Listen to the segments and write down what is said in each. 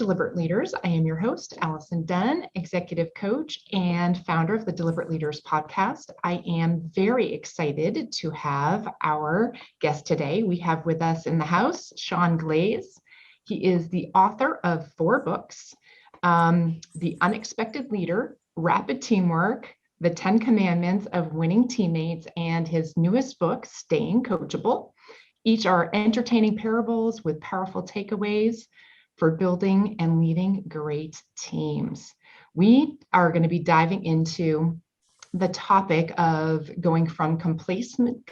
Deliberate Leaders. I am your host, Allison Dunn, executive coach and founder of the Deliberate Leaders podcast. I am very excited to have our guest today. We have with us in the house, Sean Glaze. He is the author of 4 books, The Unexpected Leader, Rapid Teamwork, The 10 Commandments of Winning Teammates, and his newest book, Staying Coachable. Each are entertaining parables with powerful takeaways for building and leading great teams. We are going to be diving into the topic of going from complacent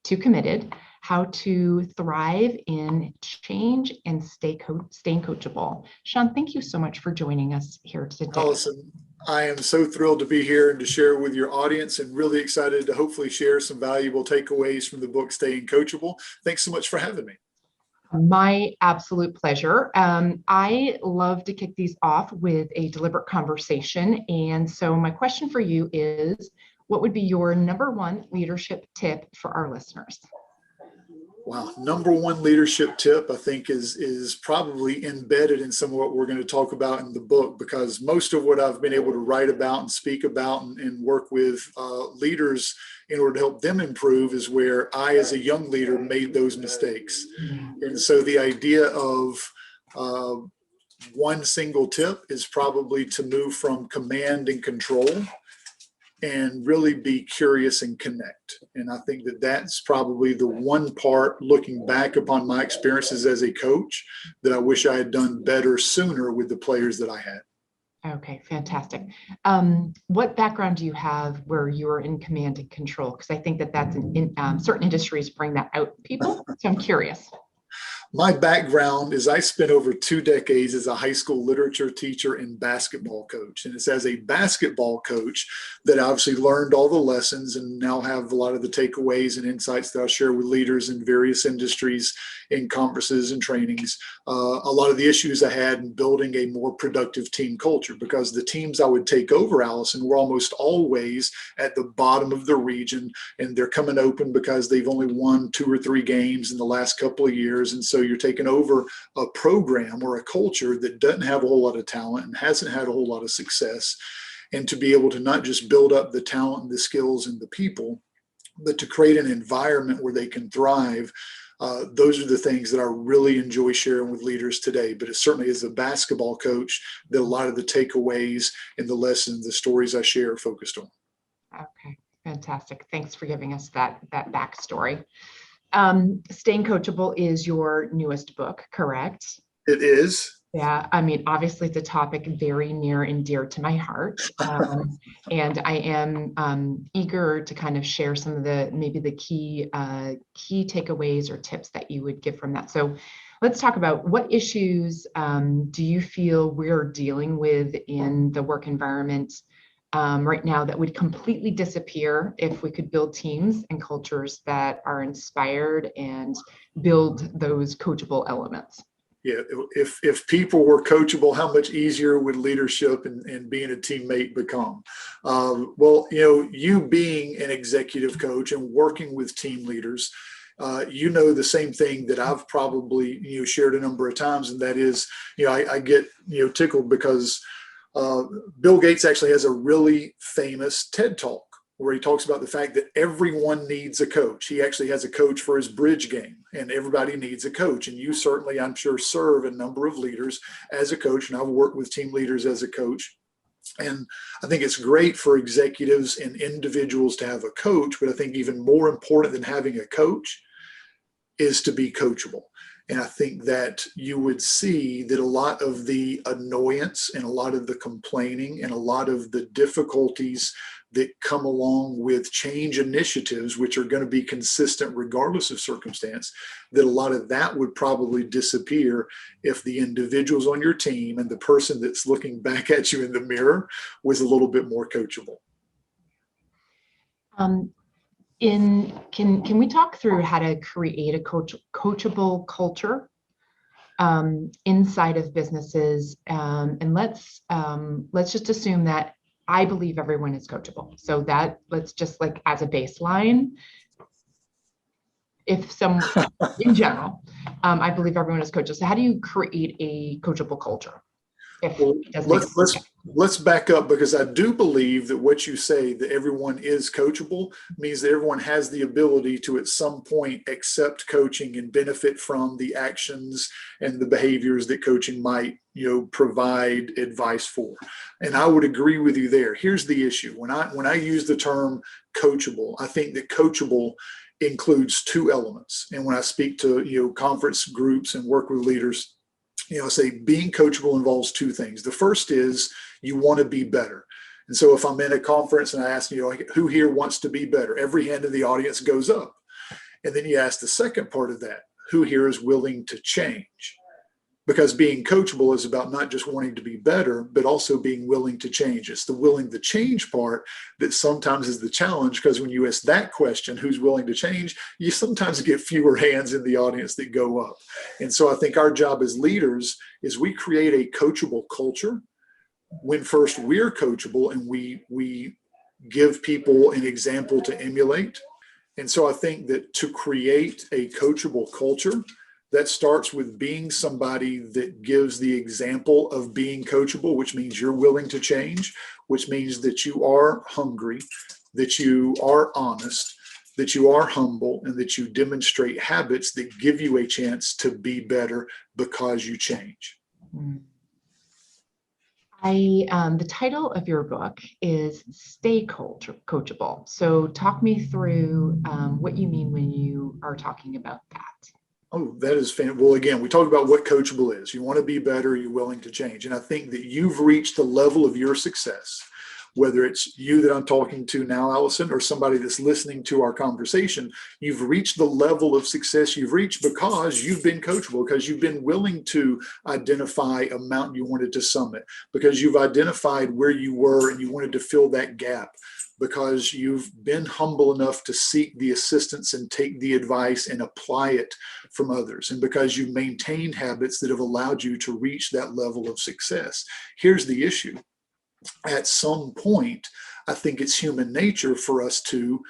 to committed, how to thrive in change and staying coachable. Sean, thank you so much for joining us here today. Allison, I am so thrilled to be here and to share with your audience, and really excited to hopefully share some valuable takeaways from the book, Staying Coachable. Thanks so much for having me. My absolute pleasure. I love to kick these off with a deliberate conversation. And so my question for you is, what would be your number one leadership tip for our listeners? Wow. Number one leadership tip, I think, is probably embedded in some of what we're going to talk about in the book, because most of what I've been able to write about and speak about and work with leaders in order to help them improve is where I, as a young leader, made those mistakes. And so the idea of one single tip is probably to move from command and control and really be curious and connect. And I think that that's probably the one part, looking back upon my experiences as a coach, that I wish I had done better sooner with the players that I had. Okay, fantastic. What background do you have where you are in command and control? Because I think that that's in certain industries bring that out in people. So I'm curious. My background is I spent over 2 decades as a high school literature teacher and basketball coach. And it's as a basketball coach that I obviously learned all the lessons and now have a lot of the takeaways and insights that I'll share with leaders in various industries in conferences and trainings. A lot of the issues I had in building a more productive team culture, because the teams I would take over, Allison, were almost always at the bottom of the region, and they're coming open because they've only won 2 or 3 games in the last couple of years. And so you're taking over a program or a culture that doesn't have a whole lot of talent and hasn't had a whole lot of success. And to be able to not just build up the talent and the skills and the people, but to create an environment where they can thrive. Those are the things that I really enjoy sharing with leaders today. But it certainly is a basketball coach that a lot of the takeaways and the lessons, the stories I share are focused on. Okay, fantastic. Thanks for giving us that backstory. Staying Coachable is your newest book, correct? It is. Yeah, I mean, obviously it's a topic very near and dear to my heart. And I am eager to kind of share some of maybe the key takeaways or tips that you would give from that. So let's talk about, what issues do you feel we're dealing with in the work environment right now that would completely disappear if we could build teams and cultures that are inspired and build those coachable elements? Yeah, if people were coachable, how much easier would leadership and being a teammate become? Well, you being an executive coach and working with team leaders, the same thing that I've probably shared a number of times, and that is, I get tickled because Bill Gates actually has a really famous TED Talk where he talks about the fact that everyone needs a coach. He actually has a coach for his bridge game, and everybody needs a coach. And you certainly, I'm sure, serve a number of leaders as a coach, and I've worked with team leaders as a coach. And I think it's great for executives and individuals to have a coach, but I think even more important than having a coach is to be coachable. And I think that you would see that a lot of the annoyance and a lot of the complaining and a lot of the difficulties that come along with change initiatives, which are going to be consistent regardless of circumstance, that a lot of that would probably disappear if the individuals on your team and the person that's looking back at you in the mirror was a little bit more coachable. Can we talk through how to create a coachable culture inside of businesses? And let's just assume that I believe everyone is coachable. So that let's just, like, as a baseline, if some, in general, I believe everyone is coaches. So how do you create a coachable culture? If Well, it doesn't exist? let's back up, because I do believe that what you say, that everyone is coachable, means that everyone has the ability to at some point accept coaching and benefit from the actions and the behaviors that coaching might, provide advice for. And I would agree with you there. Here's the issue. When I use the term coachable, I think that coachable includes two elements. And when I speak to conference groups and work with leaders, I say being coachable involves two things. The first is you want to be better. And so if I'm in a conference and I ask, who here wants to be better? Every hand in the audience goes up. And then you ask the second part of that, who here is willing to change? Because being coachable is about not just wanting to be better, but also being willing to change. It's the willing to change part that sometimes is the challenge, because when you ask that question, who's willing to change, you sometimes get fewer hands in the audience that go up. And so I think our job as leaders is we create a coachable culture when first we're coachable and we give people an example to emulate. And so I think that to create a coachable culture, that starts with being somebody that gives the example of being coachable, which means you're willing to change, which means that you are hungry, that you are honest, that you are humble, and that you demonstrate habits that give you a chance to be better because you change. The title of your book is Stay Coachable. So talk me through what you mean when you are talking about that. Oh, that is fantastic. Well, again, we talked about what coachable is. You want to be better, you're willing to change. And I think that you've reached the level of your success, whether it's you that I'm talking to now, Allison, or somebody that's listening to our conversation. You've reached the level of success you've reached because you've been coachable, because you've been willing to identify a mountain you wanted to summit, because you've identified where you were and you wanted to fill that gap, because you've been humble enough to seek the assistance and take the advice and apply it from others, and because you maintained habits that have allowed you to reach that level of success. Here's the issue. At some point, I think it's human nature for us to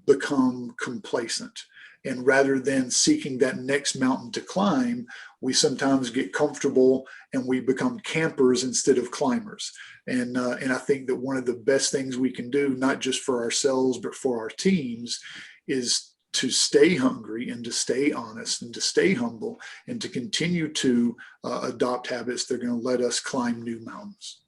become complacent. And rather than seeking that next mountain to climb, we sometimes get comfortable and we become campers instead of climbers. And I think that one of the best things we can do, not just for ourselves, but for our teams, is to stay hungry and to stay honest and to stay humble and to continue to adopt habits that are going to let us climb new mountains.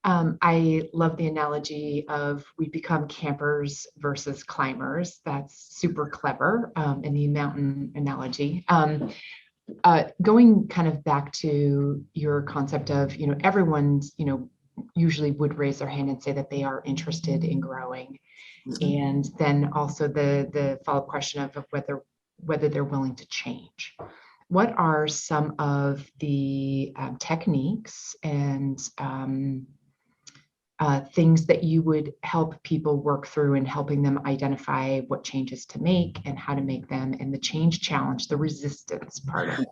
I love the analogy of we become campers versus climbers. That's super clever in the mountain analogy. Going kind of back to your concept of, everyone's, usually would raise their hand and say that they are interested in growing. Mm-hmm. And then also the follow-up question of whether they're willing to change. What are some of the techniques and things that you would help people work through in helping them identify what changes to make and how to make them, and the change challenge, the resistance part of it?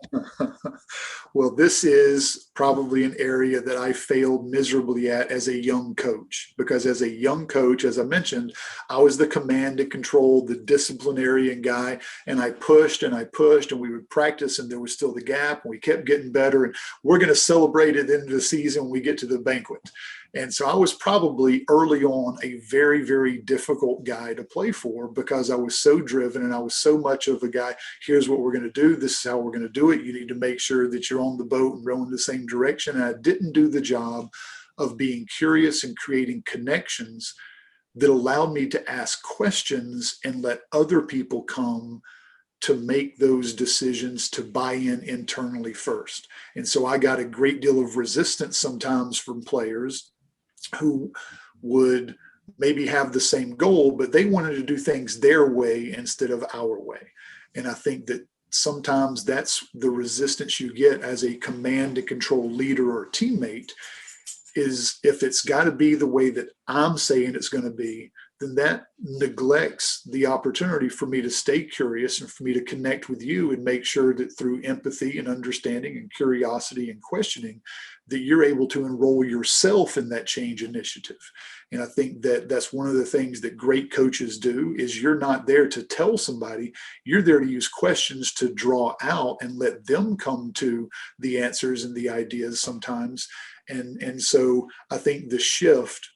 Well, this is probably an area that I failed miserably at as a young coach, because as a young coach, as I mentioned, I was the command and control, the disciplinarian guy, and I pushed and we would practice and there was still the gap and we kept getting better, and we're going to celebrate it into the season when we get to the banquet. And so I was probably early on a very, very difficult guy to play for, because I was so driven and I was so much of a guy. Here's what we're going to do. This is how we're going to do it. You need to make sure that you're on the boat and rowing the same direction. And I didn't do the job of being curious and creating connections that allowed me to ask questions and let other people come to make those decisions, to buy in internally first. And so I got a great deal of resistance sometimes from players who would maybe have the same goal, but they wanted to do things their way instead of our way. And I think that sometimes that's the resistance you get as a command and control leader or teammate, is if it's got to be the way that I'm saying it's going to be, then that neglects the opportunity for me to stay curious and for me to connect with you and make sure that through empathy and understanding and curiosity and questioning, that you're able to enroll yourself in that change initiative. And I think that that's one of the things that great coaches do is you're not there to tell somebody, you're there to use questions to draw out and let them come to the answers and the ideas sometimes. And so I think the shift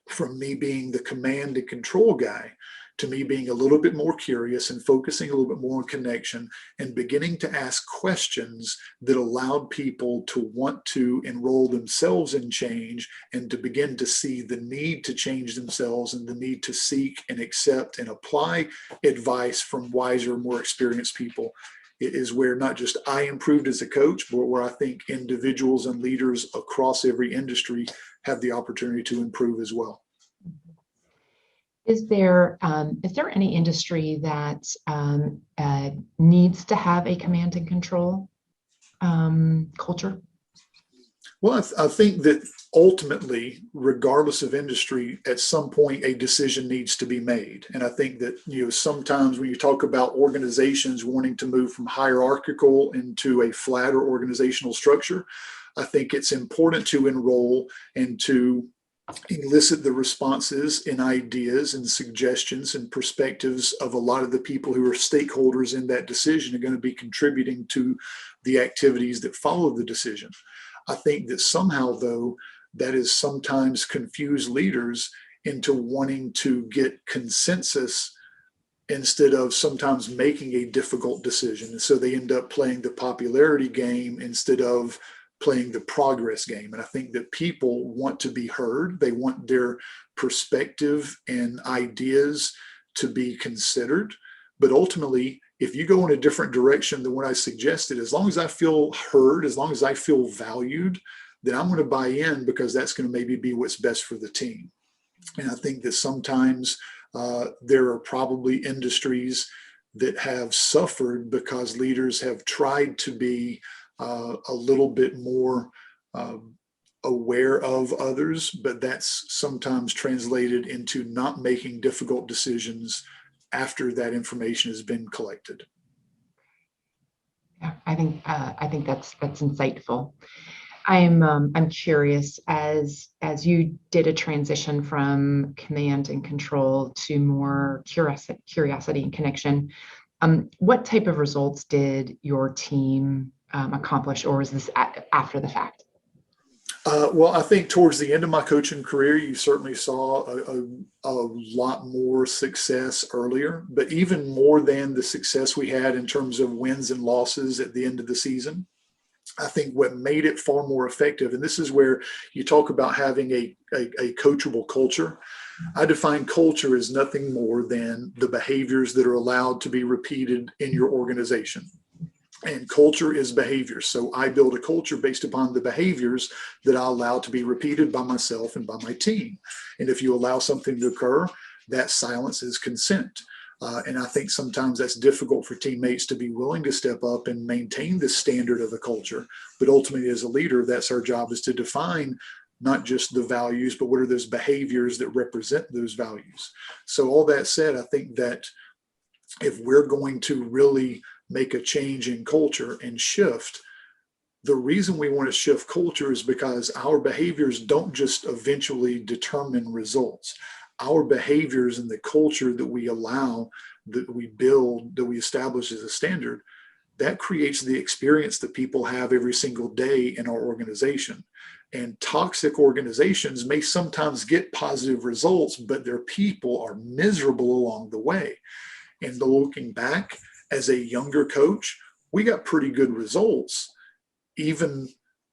from me being the command and control guy to me being a little bit more curious and focusing a little bit more on connection and beginning to ask questions that allowed people to want to enroll themselves in change and to begin to see the need to change themselves and the need to seek and accept and apply advice from wiser, more experienced people. It is where not just I improved as a coach, but where I think individuals and leaders across every industry have the opportunity to improve as well. Is there any industry that needs to have a command and control culture? Well, I think that ultimately, regardless of industry, at some point a decision needs to be made. And I think that, sometimes when you talk about organizations wanting to move from hierarchical into a flatter organizational structure, I think it's important to enroll and to elicit the responses and ideas and suggestions and perspectives of a lot of the people who are stakeholders in that decision are going to be contributing to the activities that follow the decision. I think that somehow, though, that is sometimes confused leaders into wanting to get consensus instead of sometimes making a difficult decision. And so they end up playing the popularity game instead of playing the progress game. And I think that people want to be heard. They want their perspective and ideas to be considered. But ultimately, if you go in a different direction than what I suggested, as long as I feel heard, as long as I feel valued, then I'm going to buy in because that's going to maybe be what's best for the team. And I think that sometimes there are probably industries that have suffered because leaders have tried to be a little bit more aware of others, but that's sometimes translated into not making difficult decisions after that information has been collected. Yeah, I think that's insightful. I'm curious, as you did a transition from command and control to more curiosity and connection. What type of results did your team accomplish, or was this after the fact? Well, I think towards the end of my coaching career, you certainly saw a lot more success earlier, but even more than the success we had in terms of wins and losses at the end of the season. I think what made it far more effective, and this is where you talk about having a coachable culture. I define culture as nothing more than the behaviors that are allowed to be repeated in your organization. And culture is behavior. So I build a culture based upon the behaviors that I allow to be repeated by myself and by my team. And if you allow something to occur, that silence is consent. And I think sometimes that's difficult for teammates to be willing to step up and maintain the standard of a culture. But ultimately, as a leader, that's our job, is to define not just the values, but what are those behaviors that represent those values. So all that said, I think that if we're going to really make a change in culture and shift, the reason we want to shift culture is because our behaviors don't just eventually determine results. Our behaviors and the culture that we allow, that we build, that we establish as a standard, that creates the experience that people have every single day in our organization. And toxic organizations may sometimes get positive results, but their people are miserable along the way. And looking back, as a younger coach, we got pretty good results, even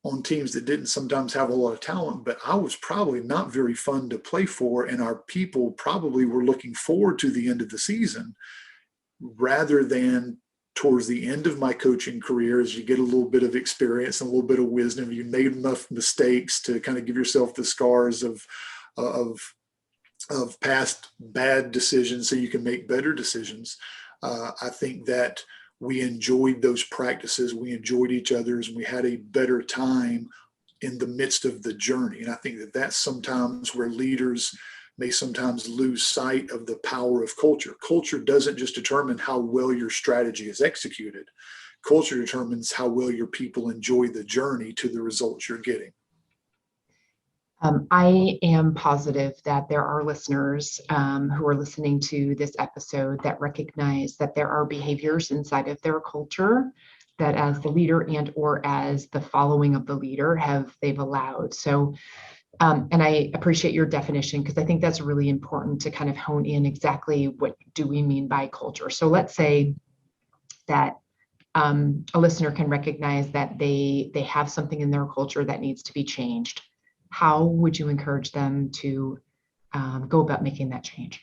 on teams that didn't sometimes have a lot of talent, but I was probably not very fun to play for. And our people probably were looking forward to the end of the season rather than towards the end of my coaching career, as you get a little bit of experience and a little bit of wisdom, you made enough mistakes to kind of give yourself the scars of past bad decisions so you can make better decisions. I think that we enjoyed those practices, we enjoyed each other's, and we had a better time in the midst of the journey. And I think that that's sometimes where leaders may sometimes lose sight of the power of culture. Culture doesn't just determine how well your strategy is executed. Culture determines how well your people enjoy the journey to the results you're getting. I am positive that there are listeners who are listening to this episode that recognize that there are behaviors inside of their culture that as the leader and or as the following of the leader they've allowed. So, and I appreciate your definition, because I think that's really important to kind of hone in exactly what do we mean by culture. So let's say that a listener can recognize that they have something in their culture that needs to be changed. How would you encourage them to go about making that change?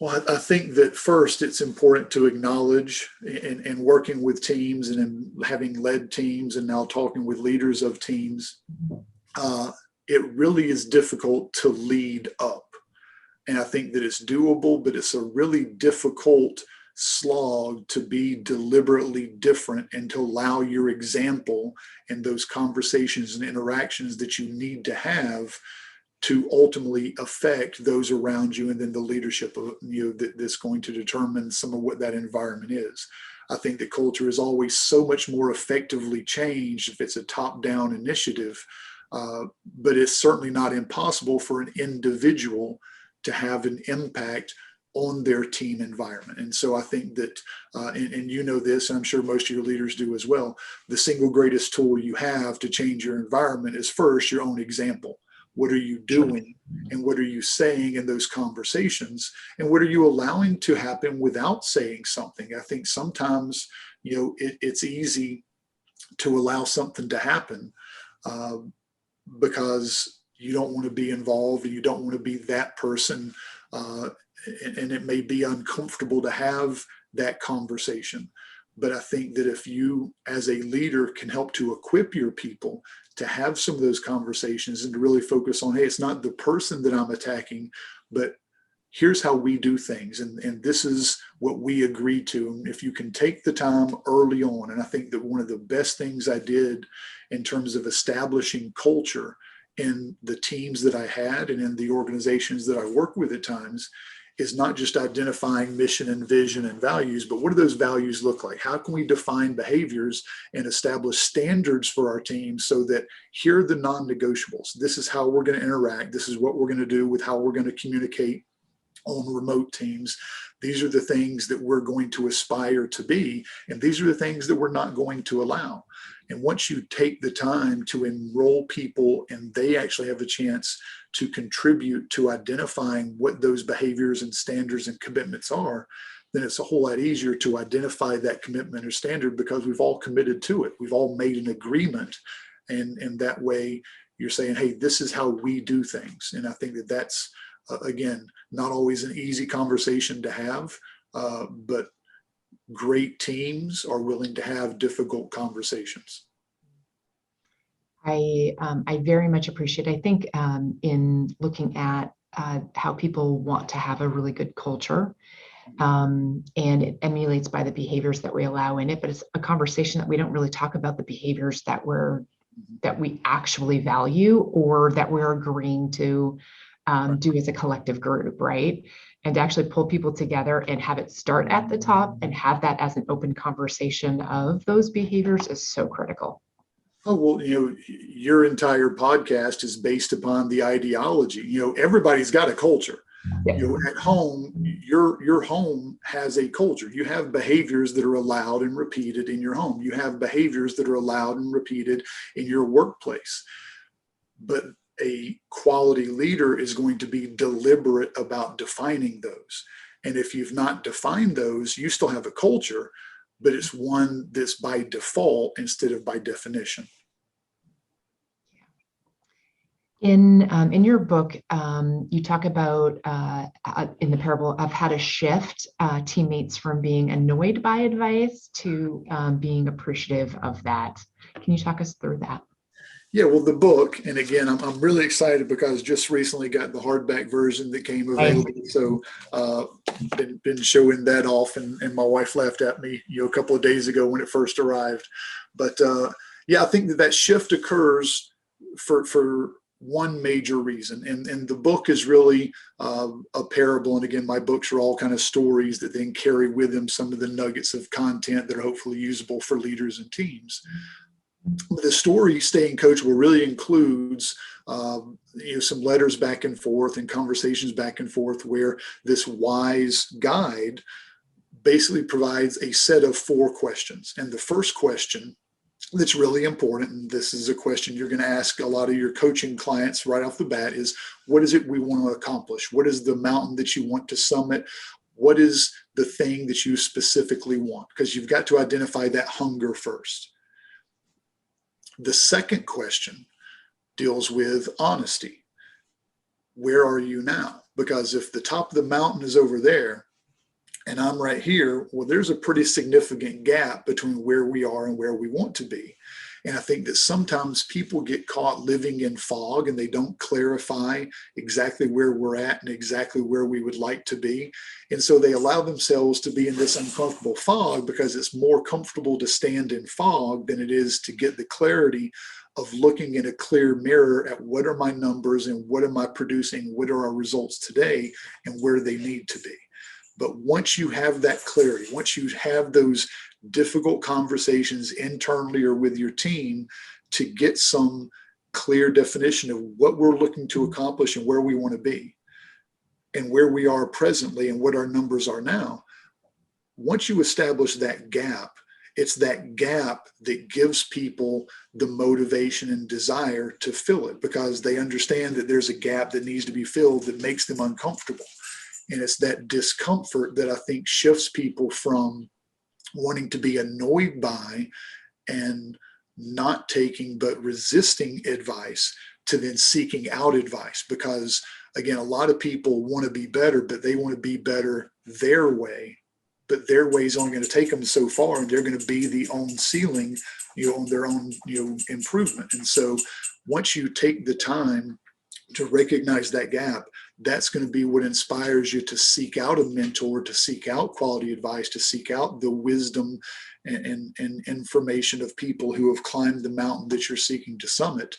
Well, I think that first it's important to acknowledge in working with teams and in having led teams and now talking with leaders of teams, it really is difficult to lead up. And I think that it's doable, but it's a really difficult slog to be deliberately different and to allow your example and those conversations and interactions that you need to have to ultimately affect those around you, and then the leadership of that's going to determine some of what that environment is. I think that culture is always so much more effectively changed if it's a top-down initiative, but it's certainly not impossible for an individual to have an impact on their team environment. And so I think that, and you know this, and I'm sure most of your leaders do as well, the single greatest tool you have to change your environment is first your own example. What are you doing and what are you saying in those conversations? And what are you allowing to happen without saying something? I think sometimes, it's easy to allow something to happen because you don't want to be involved and you don't want to be that person. And it may be uncomfortable to have that conversation. But I think that if you, as a leader, can help to equip your people to have some of those conversations and to really focus on, hey, it's not the person that I'm attacking, but here's how we do things. And this is what we agreed to. And if you can take the time early on, and I think that one of the best things I did in terms of establishing culture in the teams that I had and in the organizations that I work with at times, is not just identifying mission and vision and values, but what do those values look like? How can we define behaviors and establish standards for our teams so that here are the non-negotiables? This is how we're going to interact. This is what we're going to do with how we're going to communicate on remote teams. These are the things that we're going to aspire to be, and these are the things that we're not going to allow. And once you take the time to enroll people and they actually have a chance to contribute to identifying what those behaviors and standards and commitments are, then it's a whole lot easier to identify that commitment or standard because we've all committed to it. We've all made an agreement. And that way you're saying, hey, this is how we do things. And I think that that's, again, not always an easy conversation to have, but great teams are willing to have difficult conversations. I very much appreciate. I think in looking at how people want to have a really good culture, and it emulates by the behaviors that we allow in it. But it's a conversation that we don't really talk about the behaviors that we actually value or that we're agreeing to do as a collective group, right? And to actually pull people together and have it start at the top and have that as an open conversation of those behaviors is so critical. Oh, well, your entire podcast is based upon the ideology. Everybody's got a culture. Yeah. At home, your home has a culture. You have behaviors that are allowed and repeated in your home. You have behaviors that are allowed and repeated in your workplace. But a quality leader is going to be deliberate about defining those. And if you've not defined those, you still have a culture, but it's one that's by default instead of by definition. In your book, you talk about in the parable of how to shift teammates from being annoyed by advice to being appreciative of that. Can you talk us through that? Yeah, well, the book, and again, I'm really excited because just recently got the hardback version that came available. So been showing that off, and my wife laughed at me, a couple of days ago when it first arrived. But yeah, I think that shift occurs for one major reason. And the book is really a parable. And again, my books are all kind of stories that then carry with them some of the nuggets of content that are hopefully usable for leaders and teams. But the story, Staying Coachable, really includes some letters back and forth and conversations back and forth where this wise guide basically provides a set of 4 questions. And the first question that's really important, and this is a question you're going to ask a lot of your coaching clients right off the bat, is what is it we want to accomplish? What is the mountain that you want to summit? What is the thing that you specifically want? Because you've got to identify that hunger first. The second question deals with honesty. Where are you now? Because if the top of the mountain is over there and I'm right here, well, there's a pretty significant gap between where we are and where we want to be. And I think that sometimes people get caught living in fog and they don't clarify exactly where we're at and exactly where we would like to be. And so they allow themselves to be in this uncomfortable fog because it's more comfortable to stand in fog than it is to get the clarity of looking in a clear mirror at what are my numbers and what am I producing, what are our results today and where they need to be. But once you have that clarity, once you have those difficult conversations internally or with your team to get some clear definition of what we're looking to accomplish and where we want to be and where we are presently and what our numbers are now, once you establish that gap, it's that gap that gives people the motivation and desire to fill it because they understand that there's a gap that needs to be filled that makes them uncomfortable. And it's that discomfort that I think shifts people from wanting to be annoyed by and not taking but resisting advice to then seeking out advice. Because again, a lot of people want to be better, but they want to be better their way. But their way is only going to take them so far, and they're going to be the own ceiling, on their own, improvement. And so once you take the time to recognize that gap, that's going to be what inspires you to seek out a mentor, to seek out quality advice, to seek out the wisdom and information of people who have climbed the mountain that you're seeking to summit,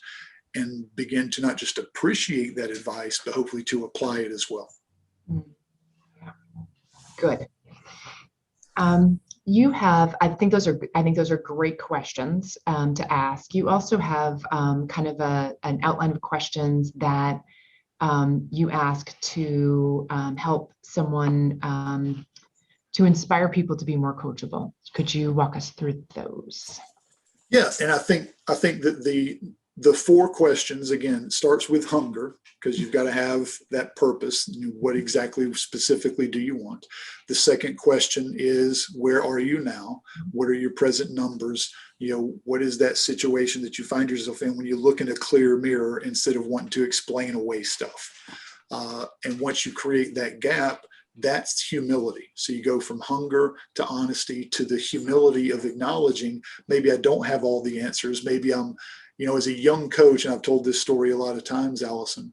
and begin to not just appreciate that advice, but hopefully to apply it as well. Good. I think those are great questions to ask. You also have kind of an outline of questions that you ask to help someone to inspire people to be more coachable. Could you walk us through those? Yeah, and I think that the 4 questions, again, starts with hunger, because you've got to have that purpose. What exactly specifically do you want? The second question is, where are you now? What are your present numbers? What is that situation that you find yourself in when you look in a clear mirror instead of wanting to explain away stuff? And once you create that gap, that's humility. So you go from hunger to honesty to the humility of acknowledging, maybe I don't have all the answers. Maybe I'm, as a young coach, and I've told this story a lot of times, Allison,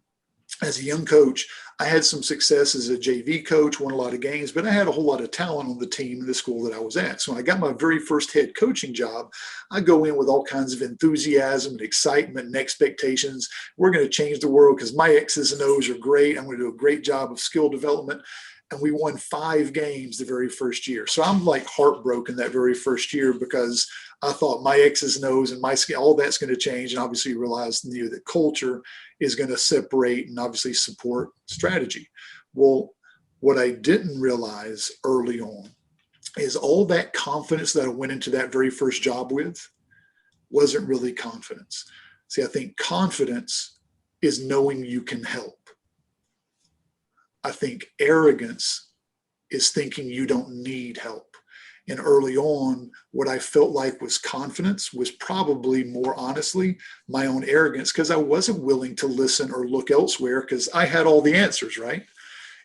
as a young coach, I had some success as a JV coach, won a lot of games, but I had a whole lot of talent on the team in the school that I was at. So when I got my very first head coaching job, I go in with all kinds of enthusiasm and excitement and expectations. We're going to change the world because my X's and O's are great. I'm going to do a great job of skill development. And we won 5 games the very first year. So I'm like heartbroken that very first year because I thought my X's and O's and my skill, all that's going to change. And obviously you realize that culture is going to separate and obviously support strategy. Well, what I didn't realize early on is all that confidence that I went into that very first job with wasn't really confidence. See, I think confidence is knowing you can help. I think arrogance is thinking you don't need help. And early on, what I felt like was confidence was probably more honestly my own arrogance, because I wasn't willing to listen or look elsewhere because I had all the answers, right?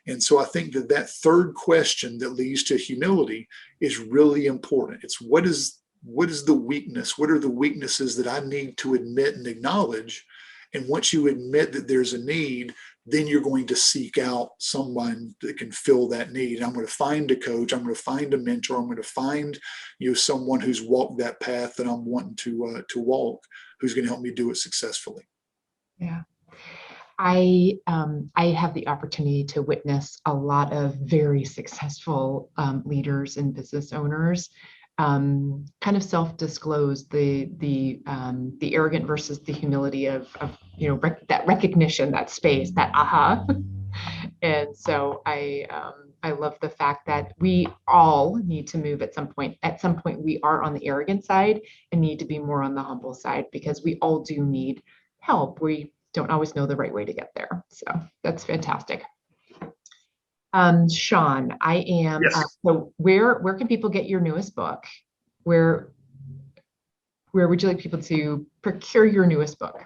And so I think that third question that leads to humility is really important. It's what is the weakness? What are the weaknesses that I need to admit and acknowledge? And once you admit that there's a need, then you're going to seek out someone that can fill that need. And I'm going to find a coach. I'm going to find a mentor. I'm going to find someone who's walked that path that I'm wanting to walk, who's going to help me do it successfully. Yeah. I have the opportunity to witness a lot of very successful leaders and business owners kind of self-disclose the arrogant versus the humility of that recognition, that space, that aha. And so I love the fact that we all need to move at some point. At some point, we are on the arrogant side and need to be more on the humble side because we all do need help. We don't always know the right way to get there. So that's fantastic. Sean, I am. Yes. So where can people get your newest book? Where would you like people to procure your newest book?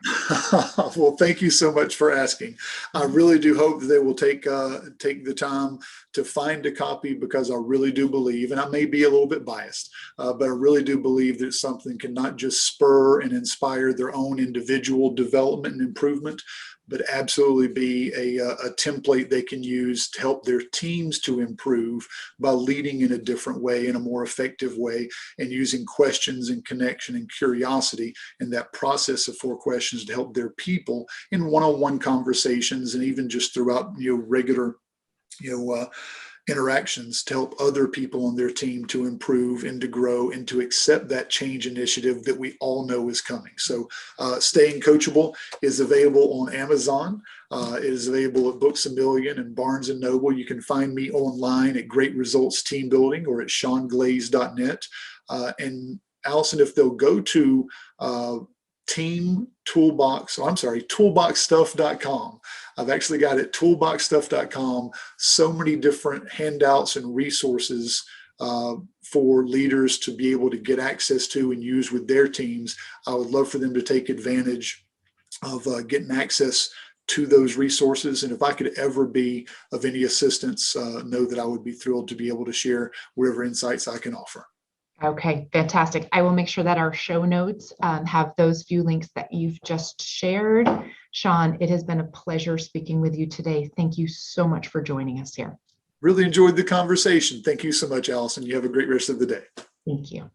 Well, thank you so much for asking. I really do hope that they will take the time to find a copy, because I really do believe, and I may be a little bit biased, but I really do believe that something can not just spur and inspire their own individual development and improvement, but absolutely be a template they can use to help their teams to improve by leading in a different way, in a more effective way, and using questions and connection and curiosity and that process of 4 questions to help their people in one-on-one conversations, and even just throughout regular interactions, to help other people on their team to improve and to grow and to accept that change initiative that we all know is coming. So Staying Coachable is available on Amazon. It is available at Books A Million and Barnes & Noble. You can find me online at Great Results Teambuilding or at seanglaze.net. And Allison, if they'll go to toolboxstuff.com. I've actually got it, toolboxstuff.com, so many different handouts and resources for leaders to be able to get access to and use with their teams. I would love for them to take advantage of getting access to those resources. And if I could ever be of any assistance, know that I would be thrilled to be able to share whatever insights I can offer. Okay, fantastic. I will make sure that our show notes have those few links that you've just shared. Sean, it has been a pleasure speaking with you today. Thank you so much for joining us here. Really enjoyed the conversation. Thank you so much, Allison. You have a great rest of the day. Thank you.